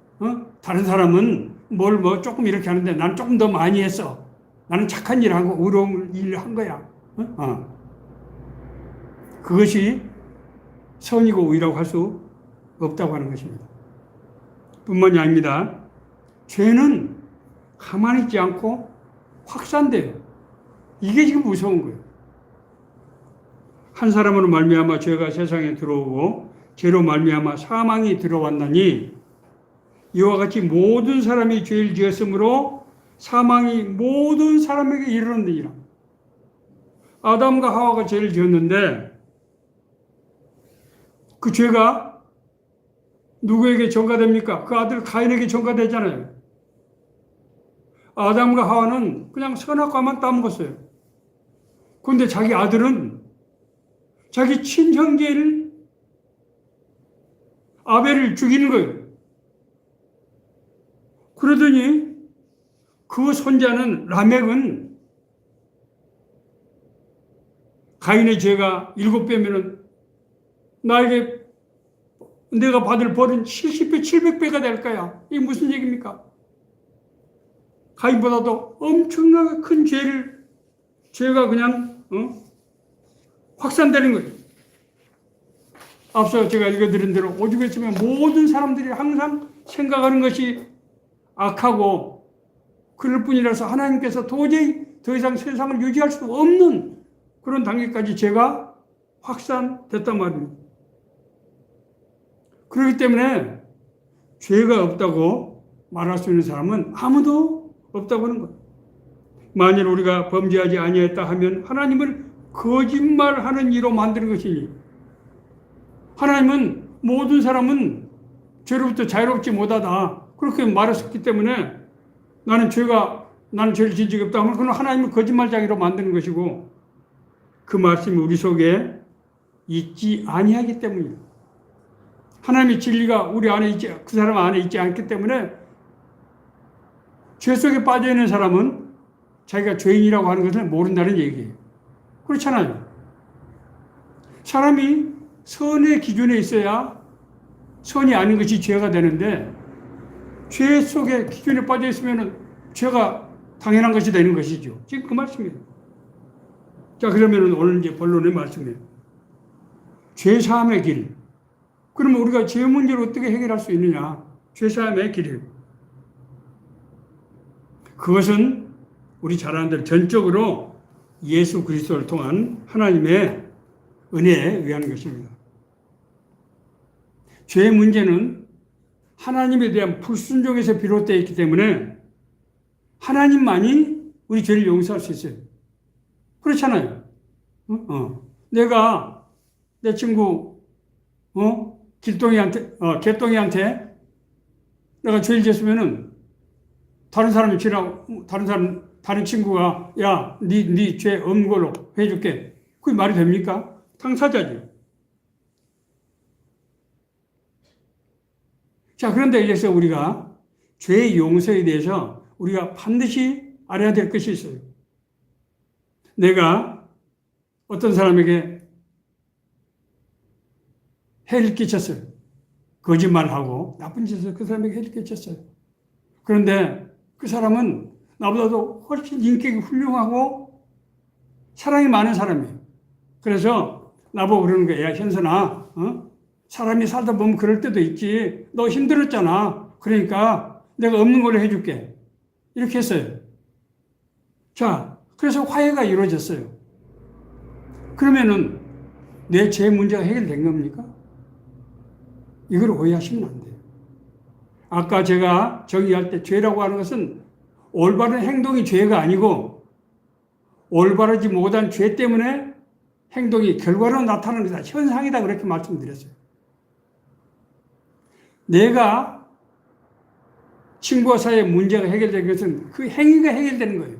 다른 사람은 뭘 조금 이렇게 하는데 나는 조금 더 많이 했어. 나는 착한 일을 하고 의로운 일을 한 거야. 그것이 선이고 의라고 할 수 없다고 하는 것입니다. 뿐만이 아닙니다. 죄는 가만히 있지 않고 확산돼요. 이게 지금 무서운 거예요. 한 사람으로 말미암아 죄가 세상에 들어오고 죄로 말미암아 사망이 들어왔나니 이와 같이 모든 사람이 죄를 지었으므로 사망이 모든 사람에게 이르렀느니라. 아담과 하와가 죄를 지었는데 그 죄가 누구에게 전가됩니까? 그 아들 가인에게 전가되잖아요. 아담과 하와는 그냥 선악과만 따먹었어요. 그런데 자기 아들은 자기 친형제를 아벨을 죽이는 거예요. 그러더니 그 손자는 라멕은 가인의 죄가 7배면은 나에게 내가 받을 벌은 70배, 700배가 될 거야. 이게 무슨 얘기입니까? 가인보다도 엄청나게 큰 죄가 그냥 확산되는 거예요. 앞서 제가 읽어드린 대로 오죽 했으면 모든 사람들이 항상 생각하는 것이 악하고 그럴 뿐이라서 하나님께서 도저히 더 이상 세상을 유지할 수 없는 그런 단계까지 죄가 확산됐단 말입니다. 그렇기 때문에 죄가 없다고 말할 수 있는 사람은 아무도 없다고 하는 거예요. 만일 우리가 범죄하지 아니했다 하면 하나님을 거짓말하는 이로 만드는 것이니 하나님은 모든 사람은 죄로부터 자유롭지 못하다 그렇게 말했었기 때문에 나는 죄를 지은 적이 없다 하면 그건 하나님을 거짓말쟁이로 만드는 것이고 그 말씀이 우리 속에 있지 아니하기 때문이에요. 하나님의 진리가 우리 안에 그 사람 안에 있지 않기 때문에 죄 속에 빠져 있는 사람은 자기가 죄인이라고 하는 것을 모른다는 얘기예요. 그렇잖아요. 사람이 선의 기준에 있어야 선이 아닌 것이 죄가 되는데 죄 속에 기준에 빠져 있으면 죄가 당연한 것이 되는 것이죠. 지금 그 말씀이에요. 자, 그러면 오늘 이제 본론의 말씀이에요. 죄 사함의 길. 그러면 우리가 죄 문제를 어떻게 해결할 수 있느냐? 죄 사함의 길이에요. 그것은 우리 잘 아는 대로 전적으로 예수 그리스도를 통한 하나님의 은혜에 의한 것입니다. 죄의 문제는 하나님에 대한 불순종에서 비롯되어 있기 때문에 하나님만이 우리 죄를 용서할 수 있어요. 그렇잖아요. 내가 내 친구 개똥이한테 내가 죄를 지었으면은 다른 친구가 야, 네 죄 없는 걸로 해줄게. 그게 말이 됩니까? 당사자죠. 자, 그런데 이래서 우리가 죄의 용서에 대해서 우리가 반드시 알아야 될 것이 있어요. 내가 어떤 사람에게 해를 끼쳤어요. 거짓말하고 나쁜 짓을 그 사람에게 해를 끼쳤어요. 그런데 그 사람은 나보다도 훨씬 인격이 훌륭하고 사랑이 많은 사람이에요. 그래서 나보고 그러는 거예요. 야, 현선아, 사람이 살다 보면 그럴 때도 있지. 너 힘들었잖아. 그러니까 내가 없는 걸로 해줄게. 이렇게 했어요. 자, 그래서 화해가 이루어졌어요. 그러면은 내 죄 문제가 해결된 겁니까? 이걸 오해하시면 안 돼요. 아까 제가 정의할 때 죄라고 하는 것은 올바른 행동이 죄가 아니고 올바르지 못한 죄 때문에 행동이 결과로 나타나는 것이다. 현상이다. 그렇게 말씀드렸어요. 내가 친구와 사이의 문제가 해결된 것은 그 행위가 해결되는 거예요.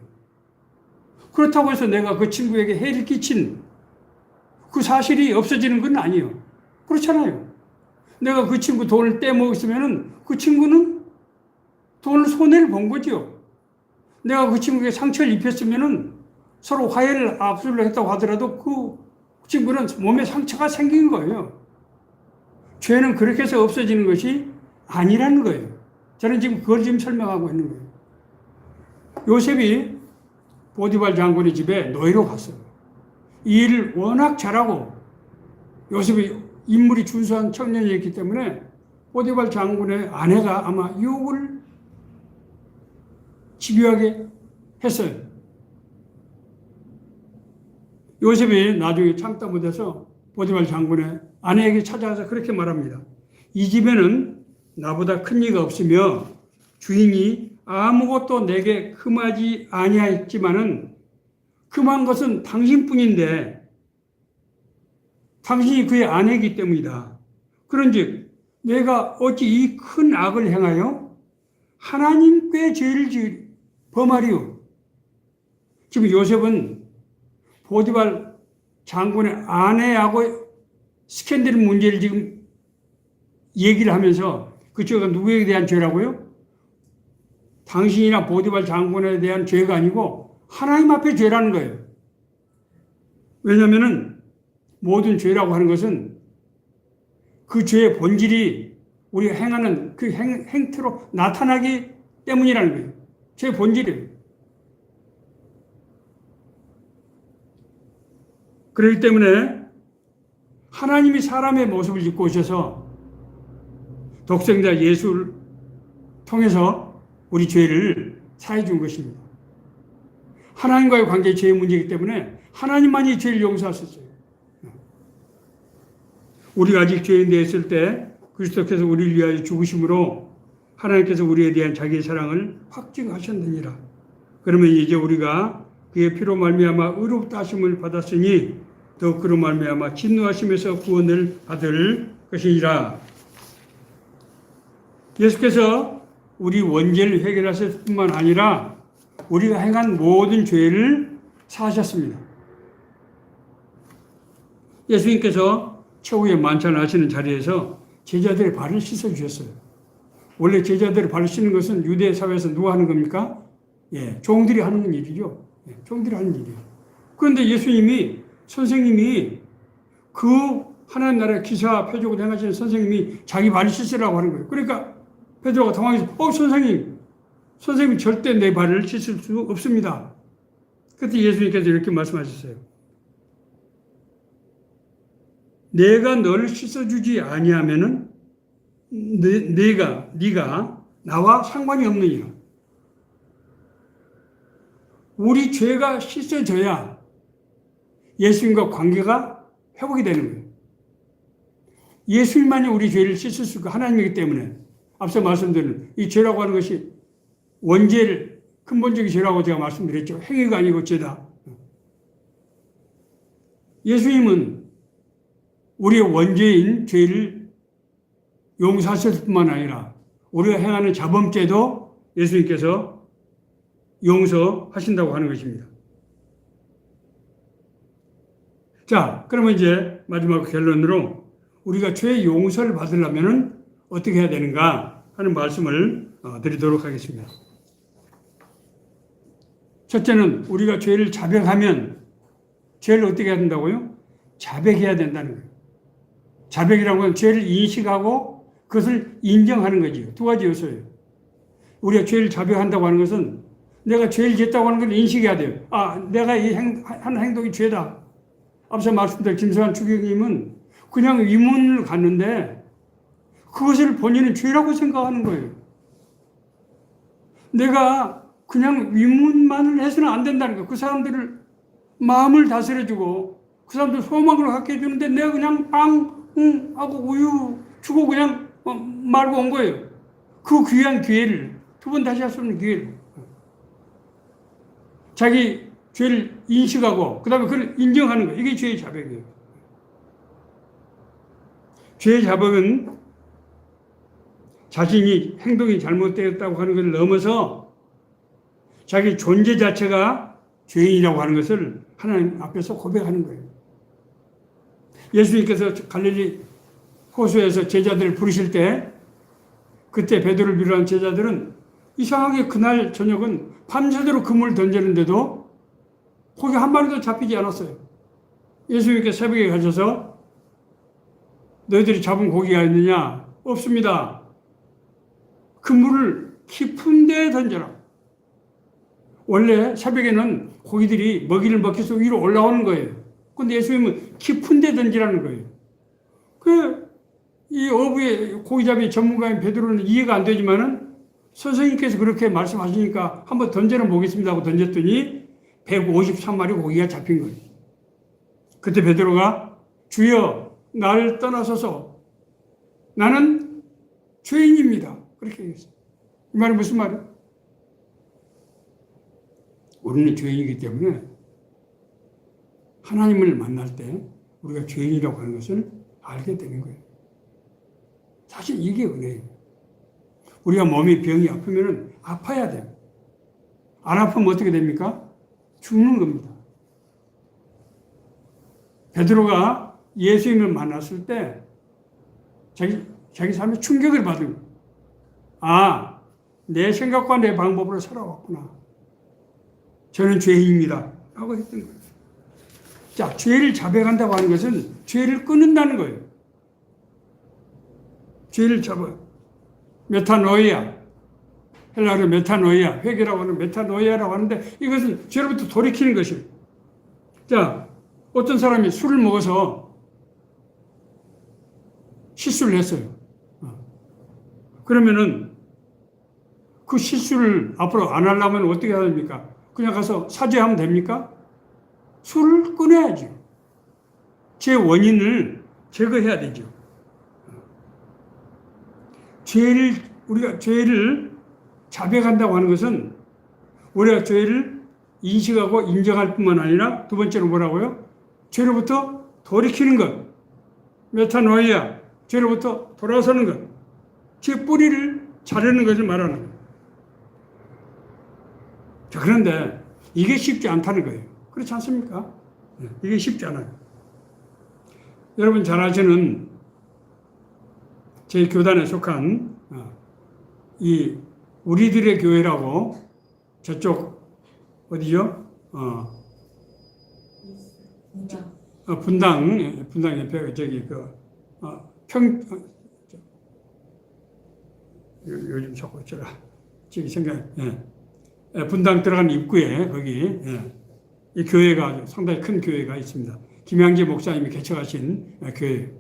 그렇다고 해서 내가 그 친구에게 해를 끼친 그 사실이 없어지는 건 아니에요. 그렇잖아요. 내가 그 친구 돈을 떼먹었으면 그 친구는 돈을 손해를 본 거죠. 내가 그 친구에게 상처를 입혔으면 서로 화해를 압수를 했다고 하더라도 그 친구는 몸에 상처가 생긴 거예요. 죄는 그렇게 해서 없어지는 것이 아니라는 거예요. 저는 지금 그걸 지금 설명하고 있는 거예요. 요셉이 보디발 장군의 집에 노예로 갔어요. 이 일을 워낙 잘하고 요셉이 인물이 준수한 청년이었기 때문에 보디발 장군의 아내가 아마 유혹을 집요하게 했어요. 요셉이 나중에 참다 못해서 보디발 장군의 아내에게 찾아가서 그렇게 말합니다. 이 집에는 나보다 큰 이가 없으며 주인이 아무것도 내게 금하지 아니하였지만은 금한 것은 당신뿐인데 당신이 그의 아내이기 때문이다. 그런즉 내가 어찌 이 큰 악을 행하여 하나님께 죄를 범하리요. 지금 요셉은 보디발 장군의 아내하고 스캔들 문제를 지금 얘기를 하면서 그 죄가 누구에게 대한 죄라고요? 당신이나 보디발 장군에 대한 죄가 아니고 하나님 앞에 죄라는 거예요. 왜냐하면 모든 죄라고 하는 것은 그 죄의 본질이 우리가 행하는 그 행태로 나타나기 때문이라는 거예요. 죄의 본질이에요. 그렇기 때문에 하나님이 사람의 모습을 짓고 오셔서 독생자 예수를 통해서 우리 죄를 사해 준 것입니다. 하나님과의 관계의 죄의 문제이기 때문에 하나님만이 죄를 용서하셨어요. 우리가 아직 죄인 되었을 때 그리스도께서 우리를 위하여 죽으심으로 하나님께서 우리에 대한 자기의 사랑을 확증하셨느니라. 그러면 이제 우리가 그의 피로 말미암아 의롭다 하심을 받았으니 더욱 그로 말미암아 진노하심에서 구원을 받을 것이니라. 예수께서 우리 원죄를 해결하실 뿐만 아니라 우리가 행한 모든 죄를 사하셨습니다. 예수님께서 최후의 만찬을 하시는 자리에서 제자들의 발을 씻어주셨어요. 원래 제자들의 발을 씻는 것은 유대 사회에서 누가 하는 겁니까? 예, 종들이 하는 일이죠. 예, 종들이 하는 일이에요. 그런데 예수님이 선생님이 그 하나님 나라의 기사 표적을 행하시는 선생님이 자기 발을 씻으라고 하는 거예요. 그러니까 베드로가 당황해서 선생님 절대 내 발을 씻을 수 없습니다. 그때 예수님께서 이렇게 말씀하셨어요. 내가 너를 씻어주지 아니하면은 네가 나와 상관이 없느니라. 우리 죄가 씻어져야 예수님과 관계가 회복이 되는 거예요. 예수님만이 우리 죄를 씻을 수 있고 하나님이기 때문에 앞서 말씀드린 이 죄라고 하는 것이 원죄를 근본적인 죄라고 제가 말씀드렸죠. 행위가 아니고 죄다. 예수님은 우리의 원죄인 죄를 용서하실 뿐만 아니라 우리가 행하는 자범죄도 예수님께서 용서하신다고 하는 것입니다. 자, 그러면 이제 마지막 결론으로 우리가 죄의 용서를 받으려면 어떻게 해야 되는가 하는 말씀을 드리도록 하겠습니다. 첫째는 우리가 죄를 자백하면 죄를 어떻게 해야 된다고요? 자백해야 된다는 거예요. 자백이라는 건 죄를 인식하고 그것을 인정하는 거지요. 두 가지 요소예요. 우리가 죄를 자백한다고 하는 것은 내가 죄를 짓다고 하는 걸 인식해야 돼요. 아, 내가 한 행동이 죄다. 앞서 말씀드린 김수환 추기경님은 그냥 위문을 갔는데 그것을 본인은 죄라고 생각하는 거예요. 내가 그냥 위문만을 해서는 안 된다는 거예요. 그 사람들을 마음을 다스려주고 그 사람들 소망을 갖게 해주는데 내가 그냥 빵, 응 하고 우유 주고 그냥 말고 온 거예요. 그 귀한 기회를 두 번 다시 할 수 없는 기회를 자기 죄를 인식하고 그 다음에 그걸 인정하는 거예요. 이게 죄의 자백이에요. 죄의 자백은 자신이 행동이 잘못되었다고 하는 것을 넘어서 자기 존재 자체가 죄인이라고 하는 것을 하나님 앞에서 고백하는 거예요. 예수님께서 갈릴리 호수에서 제자들을 부르실 때 그때 베드로를 비롯한 제자들은 이상하게 그날 저녁은 밤새도록 그물을 던지는데도 고기 한 마리도 잡히지 않았어요. 예수님께서 새벽에 가셔서 너희들이 잡은 고기가 있느냐? 없습니다. 그물을 깊은 데에 던져라. 원래 새벽에는 고기들이 먹이를 먹기 위해서 위로 올라오는 거예요. 근데 예수님은 깊은 데 던지라는 거예요. 이 어부의 고기잡이 전문가인 베드로는 이해가 안 되지만은 선생님께서 그렇게 말씀하시니까 한번 던져는 보겠습니다 하고 던졌더니 153마리 고기가 잡힌 거예요. 그때 베드로가 주여 나를 떠나소서 나는 죄인입니다. 그렇게 얘기했어요. 이 말은 무슨 말이에요? 우리는 죄인이기 때문에 하나님을 만날 때 우리가 죄인이라고 하는 것을 알게 되는 거예요. 사실 이게 은혜예요. 우리가 몸이 병이 아프면 아파야 돼요. 안 아프면 어떻게 됩니까? 죽는 겁니다. 베드로가 예수님을 만났을 때 자기 삶에 충격을 받은 거예요. 아, 내 생각과 내 방법으로 살아왔구나. 저는 죄인입니다. 하고 했던 거예요. 자, 죄를 자백한다고 하는 것은 죄를 끊는다는 거예요. 죄를 메타노이아. 헬라어로 메타노이아. 회개라고 하는 메타노이아라고 하는데 이것은 죄로부터 돌이키는 것이에요. 자, 어떤 사람이 술을 먹어서 실수를 했어요. 그러면은 그 실수를 앞으로 안 하려면 어떻게 해야 됩니까? 그냥 가서 사죄하면 됩니까? 술을 끊어야죠. 제 원인을 제거해야 되죠. 우리가 죄를 자백한다고 하는 것은 우리가 죄를 인식하고 인정할 뿐만 아니라 두 번째로 뭐라고요? 죄로부터 돌이키는 것. 메타노이아. 죄로부터 돌아서는 것. 죄 뿌리를 자르는 것을 말하는 거예요. 자, 그런데 이게 쉽지 않다는 거예요. 그렇지 않습니까? 이게 쉽지 않아요. 여러분 잘 아시는 제 교단에 속한 이 우리들의 교회라고 저쪽 어디죠? 분당 옆에 저기 요즘 자꾸 저기 생각 분당 들어간 입구에 거기 이 교회가 상당히 큰 교회가 있습니다. 김양재 목사님이 개척하신 교회.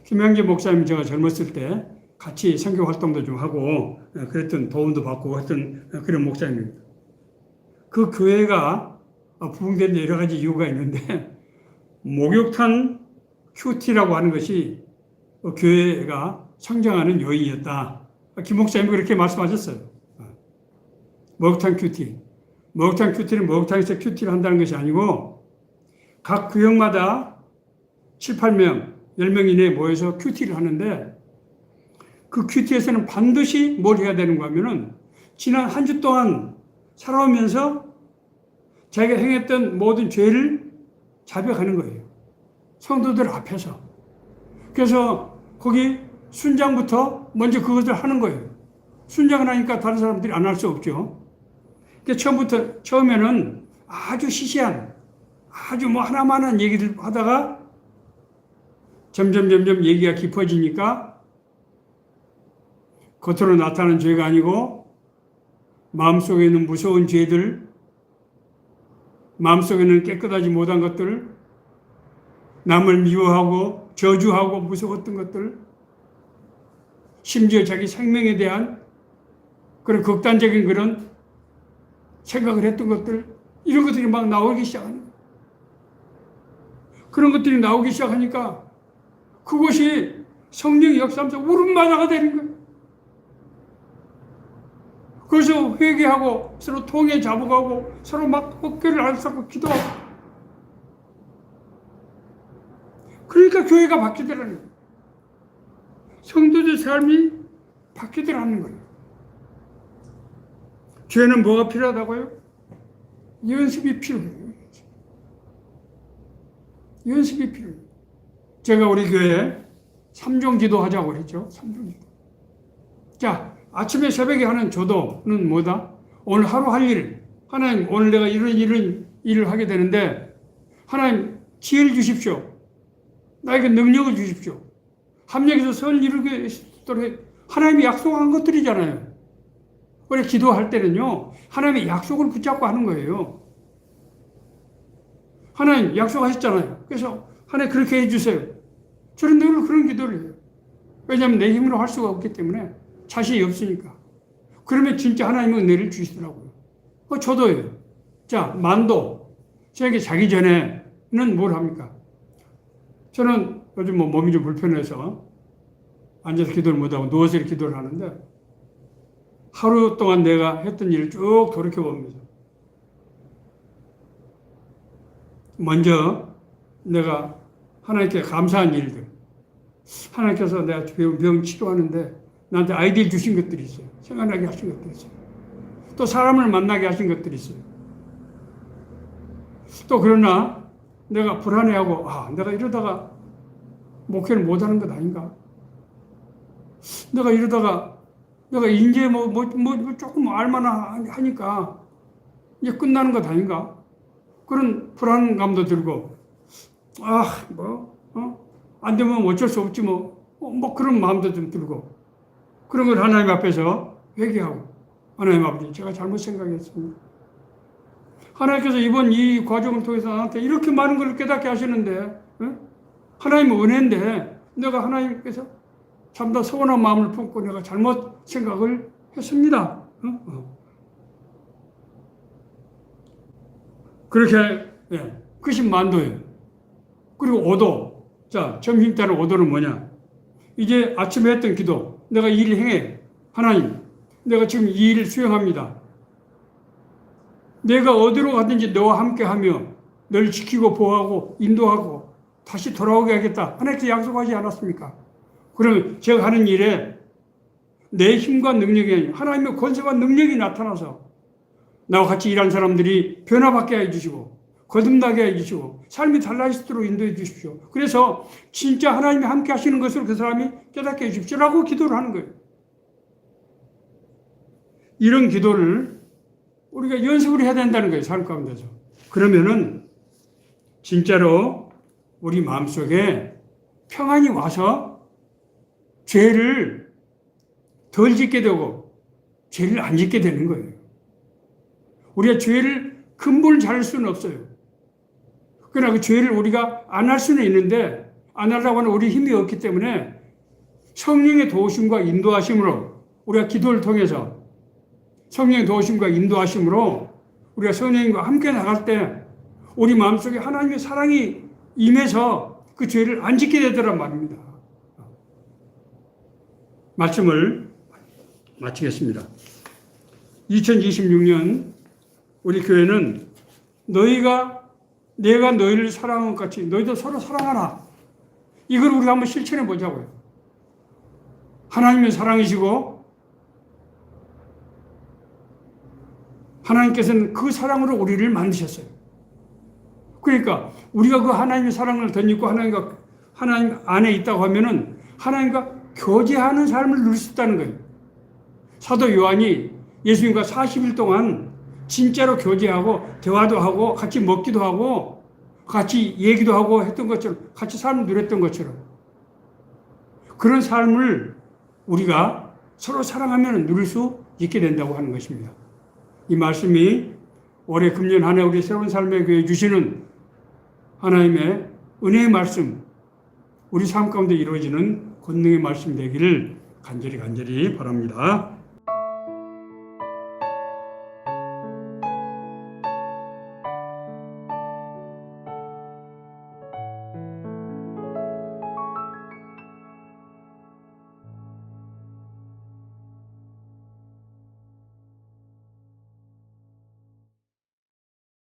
김양재 목사님 제가 젊었을 때 같이 선교 활동도 좀 하고 그랬던 도움도 받고 했던 그런 목사님입니다. 그 교회가 부흥된 데 여러 가지 이유가 있는데 목욕탕 큐티라고 하는 것이 그 교회가 성장하는 요인이었다. 김 목사님이 그렇게 말씀하셨어요. 목욕탕 큐티. 목욕탕 큐티는 목욕탕에서 큐티를 한다는 것이 아니고 각 구역마다 7, 8명, 10명 이내에 모여서 큐티를 하는데 그 큐티에서는 반드시 뭘 해야 되는가 하면은 지난 한 주 동안 살아오면서 자기가 행했던 모든 죄를 자백하는 거예요. 성도들 앞에서. 그래서 거기 순장부터 먼저 그것을 하는 거예요. 순장을 하니까 다른 사람들이 안 할 수 없죠. 그러니까 처음에는 아주 시시한, 아주 하나만한 얘기를 하다가 점점 얘기가 깊어지니까 겉으로 나타나는 죄가 아니고 마음속에 있는 무서운 죄들, 마음속에는 깨끗하지 못한 것들, 남을 미워하고 저주하고 무서웠던 것들, 심지어 자기 생명에 대한 그런 극단적인 그런 생각을 했던 것들, 이런 것들이 막 나오기 시작하는 거예요. 그런 것들이 나오기 시작하니까 그것이 성령의 역사하면서 울음바다가 되는 거예요. 그래서 회개하고 서로 통에 잡아가고 서로 막 어깨를 앓고 기도하고, 그러니까 교회가 바뀌더라는 거예요. 성도들 삶이 바뀌더라는 거예요. 죄는 뭐가 필요하다고요? 연습이 필요해요. 연습이 필요해요. 제가 우리 교회에 3종 기도 하자고 그랬죠. 3종 기도. 자, 아침에 새벽에 하는 조도는 뭐다? 오늘 하루 할 일. 하나님, 오늘 내가 이런 일을 하게 되는데, 하나님, 지혜를 주십시오. 나에게 능력을 주십시오. 합력해서 선을 이루게 하도록 하나님이 약속한 것들이잖아요. 우리 기도할 때는요, 하나님의 약속을 붙잡고 하는 거예요. 하나님 약속하셨잖아요. 그래서 하나님 그렇게 해주세요. 저는 늘 그런 기도를 해요. 왜냐하면 내 힘으로 할 수가 없기 때문에, 자신이 없으니까. 그러면 진짜 하나님은 은혜를 주시더라고요. 저도예요. 자, 만도. 저에게 자기 전에는 뭘 합니까? 저는 요즘 몸이 좀 불편해서 앉아서 기도를 못하고 누워서 기도를 하는데, 하루 동안 내가 했던 일을 쭉 돌이켜봅니다. 먼저 내가 하나님께 감사한 일들, 하나님께서 내가 병 치료하는데 나한테 아이디어 주신 것들이 있어요. 생각나게 하신 것들이 있어요. 또 사람을 만나게 하신 것들이 있어요. 또 그러나 내가 불안해하고, 내가 이러다가 목회를 못하는 것 아닌가? 내가 이러다가 내가 이제 조금 알만한 하니까 이제 끝나는 것 아닌가? 그런 불안감도 들고, 안 되면 어쩔 수 없지 그런 마음도 좀 들고, 그런 걸 하나님 앞에서 회개하고, 하나님 아버지, 제가 잘못 생각했습니다. 하나님께서 이번 이 과정을 통해서 나한테 이렇게 많은 걸 깨닫게 하시는데, 하나님은 은혜인데, 내가 하나님께서 참다 서운한 마음을 품고 내가 잘못 생각을 했습니다. 그렇게, 그것이 만도예요. 그리고 오도. 자, 점심때는 오도는 뭐냐? 이제 아침에 했던 기도, 내가 이 일을 행해. 하나님, 내가 지금 이 일을 수행합니다. 내가 어디로 가든지 너와 함께 하며 널 지키고 보호하고 인도하고 다시 돌아오게 하겠다. 하나님께서 약속하지 않았습니까? 그러면 제가 하는 일에 내 힘과 능력이 아니라 하나님의 권세와 능력이 나타나서 나와 같이 일하는 사람들이 변화받게 해주시고 거듭나게 해주시고 삶이 달라지도록 인도해 주십시오. 그래서 진짜 하나님이 함께 하시는 것을 그 사람이 깨닫게 해주십시오라고 기도를 하는 거예요. 이런 기도를 우리가 연습을 해야 된다는 거예요. 삶 가운데서. 그러면은 진짜로 우리 마음속에 평안이 와서 죄를 덜 짓게 되고 죄를 안 짓게 되는 거예요. 우리가 죄를 근본을 자를 수는 없어요. 그러나 그 죄를 우리가 안 할 수는 있는데 안 하려고 하는 우리 힘이 없기 때문에 성령의 도우심과 인도하심으로 우리가 기도를 통해서 성령의 도우심과 인도하심으로 우리가 성령님과 함께 나갈 때 우리 마음속에 하나님의 사랑이 임해서 그 죄를 안 짓게 되더란 말입니다. 말씀을 마치겠습니다. 2026년 우리 교회는 내가 너희를 사랑한 것 같이 너희도 서로 사랑하라. 이걸 우리가 한번 실천해 보자고요. 하나님의 사랑이시고 하나님께서는 그 사랑으로 우리를 만드셨어요. 그러니까 우리가 그 하나님의 사랑을 덧입고 하나님 안에 있다고 하면은 하나님과 교제하는 삶을 누릴 수 있다는 거예요. 사도 요한이 예수님과 40일 동안 진짜로 교제하고 대화도 하고 같이 먹기도 하고 같이 얘기도 하고 했던 것처럼 같이 삶을 누렸던 것처럼 그런 삶을 우리가 서로 사랑하면 누릴 수 있게 된다고 하는 것입니다. 이 말씀이 올해 금년 한 해 우리 새로운 삶의 교회 주시는 하나님의 은혜의 말씀, 우리 삶 가운데 이루어지는 권능의 말씀 되기를 간절히 바랍니다.